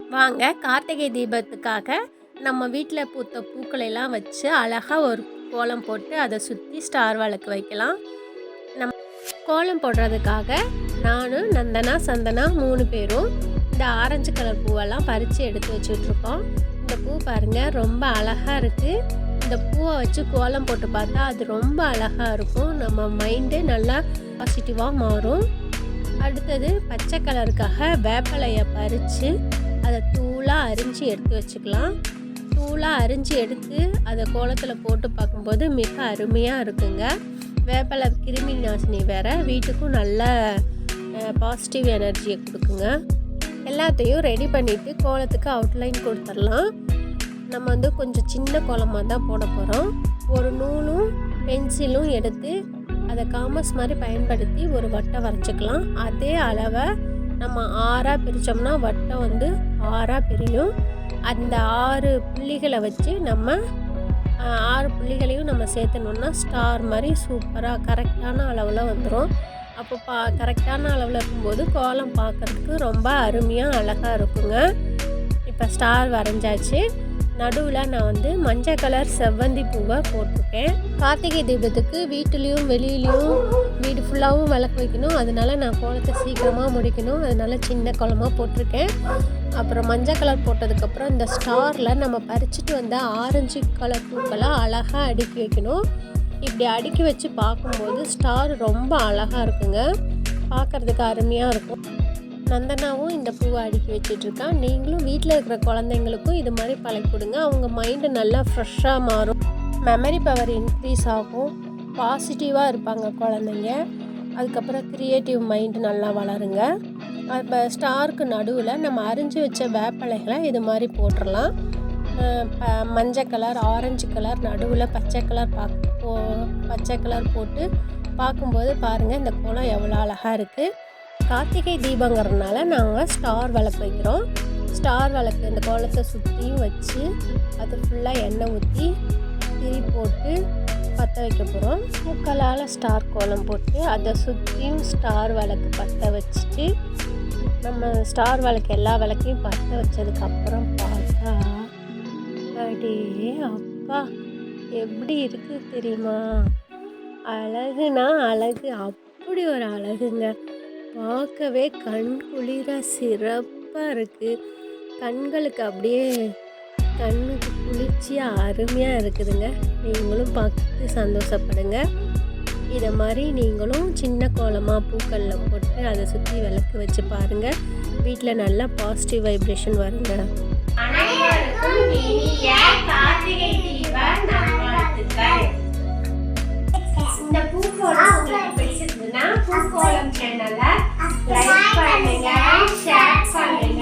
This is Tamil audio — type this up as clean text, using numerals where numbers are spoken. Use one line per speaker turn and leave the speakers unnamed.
வாங்க கார்த்திகை தீபத்துக்காக நம்ம வீட்டில் பூத்த பூக்களெல்லாம் வச்சு அழகாக ஒரு கோலம் போட்டு அதை சுற்றி ஸ்டார் விளக்கு வைக்கலாம். நம்ம கோலம் போடுறதுக்காக நானும் நந்தனா சந்தனா 3 பேரும் இந்த ஆரஞ்சு கலர் பூவெல்லாம் பறித்து எடுத்து வச்சுட்ருக்கோம். இந்த பூ பாருங்கள், ரொம்ப அழகாக இருக்குது. இந்த பூவை வச்சு கோலம் போட்டு பார்த்தா அது ரொம்ப அழகாக இருக்கும். நம்ம மைண்டு நல்லா பாசிட்டிவாக மாறும். அடுத்தது பச்சை கலருக்காக வேப்பலையை பறித்து அதை தூளாக அரிஞ்சு எடுத்து வச்சுக்கலாம். தூளாக அரிஞ்சு எடுத்து அதை கோலத்தில் போட்டு பார்க்கும்போது மிக அருமையாக இருக்குங்க. வேப்பலை கிருமி நாசினி வேறு, வீட்டுக்கும் நல்ல பாசிட்டிவ் எனர்ஜியை கொடுக்குங்க. எல்லாத்தையும் ரெடி பண்ணிவிட்டு கோலத்துக்கு அவுட்லைன் கொடுத்துடலாம். நம்ம கொஞ்சம் சின்ன கோலமாக தான் போட போகிறோம். ஒரு நூலும் பென்சிலும் எடுத்து அதை காமஸ் மாதிரி பயன்படுத்தி ஒரு வட்டம் வரைஞ்சிக்கலாம். அதே அளவை நம்ம 6ஆக பிரித்தோம்னா வட்டம் 6ஆக பிரியும். அந்த 6 புள்ளிகளை வச்சு நம்ம 6 புள்ளிகளையும் நம்ம சேர்த்தணுன்னா ஸ்டார் மாதிரி சூப்பராக கரெக்டான அளவில் வந்துடும். அப்போ கரெக்டான அளவில் இருக்கும்போது கோலம் பார்க்குறதுக்கு ரொம்ப அருமையாக அழகாக இருக்குங்க. இப்போ ஸ்டார் வரைஞ்சாச்சு. நடுவில் நான் மஞ்சள் கலர் செவ்வந்தி பூவை போட்டிருக்கேன். கார்த்திகை தீபத்துக்கு வீட்டுலேயும் வெளியிலையும் வீடு ஃபுல்லாகவும் விளக்கு வைக்கணும். அதனால நான் கோலத்தை சீக்கிரமாக முடிக்கணும். அதனால சின்ன கோலமாக போட்டிருக்கேன். அப்புறம் மஞ்சள் கலர் போட்டதுக்கப்புறம் இந்த ஸ்டாரில் நம்ம பறிச்சுட்டு வந்த ஆரஞ்சு கலர் பூக்களை அழகாக அடுக்கி வைக்கணும். இப்படி அடுக்கி வச்சு பார்க்கும்போது ஸ்டார் ரொம்ப அழகாக இருக்குங்க. பார்க்குறதுக்கு அருமையாக இருக்கும். நந்தனாவும் இந்த பூவை அடுக்கி வச்சிட்ருக்கான். நீங்களும் வீட்டில் இருக்கிற குழந்தைங்களுக்கும் இது மாதிரி பழக்கி கொடுங்க. அவங்க மைண்டு நல்லா ஃப்ரெஷ்ஷாக மாறும். மெமரி பவர் இன்க்ரீஸ் ஆகும். பாசிட்டிவாக இருப்பாங்க குழந்தைங்க. அதுக்கப்புறம் க்ரியேட்டிவ் மைண்டு நல்லா வளருங்க. இப்போ ஸ்டாருக்கு நடுவில் நம்ம அரிஞ்சு வச்ச வேப்பலைகளை இது மாதிரி போட்டுடலாம். மஞ்சள் கலர், ஆரஞ்சு கலர், நடுவில் பச்சை கலர் போட்டு பார்க்கும்போது பாருங்கள் இந்த கோலம் எவ்வளோ அழகாக இருக்குது. கார்த்திகை தீபங்கிறதுனால நாங்கள் ஸ்டார் விளக்கு வைக்கிறோம். ஸ்டார் விளக்கு இந்த கோலத்தை சுற்றியும் வச்சு அது ஃபுல்லாக எண்ணெய் ஊற்றி திரி போட்டு பற்ற வைக்க போகிறோம். பூக்களால் ஸ்டார் கோலம் போட்டு அதை சுற்றியும் ஸ்டார் விளக்கு பற்ற வச்சுட்டு நம்ம ஸ்டார் விளக்கு எல்லா விளக்கையும் பற்ற வச்சதுக்கப்புறம் பார்த்தா அடே அப்பா எப்படி இருக்குது தெரியுமா? அழகுனா அழகு, அப்படி ஒரு அழகுங்க. பார்க்கவே கண் குளிர சிறப்பாக இருக்குது. கண்களுக்கு அப்படியே கண்ணுக்கு குளிர்ச்சியாக அருமையாக இருக்குதுங்க. நீங்களும் பார்த்து சந்தோஷப்படுங்க. இதை மாதிரி நீங்களும் சின்ன கோலமாக பூக்களில் போட்டு அதை சுற்றி விளக்கு வச்சு பாருங்கள். வீட்டில் நல்லா பாசிட்டிவ் வைப்ரேஷன் வருங்க. அனைவருக்கும் இனிய கார்த்திகை தீப நல்வாழ்த்துக்கள். இந்த பூக்கோலம் உங்களுக்கு பிடிச்சிருந்ததுன்னா பூக்கோலம் சேனலை லைக் பண்ணுங்க, ஷேர் பண்ணுங்க.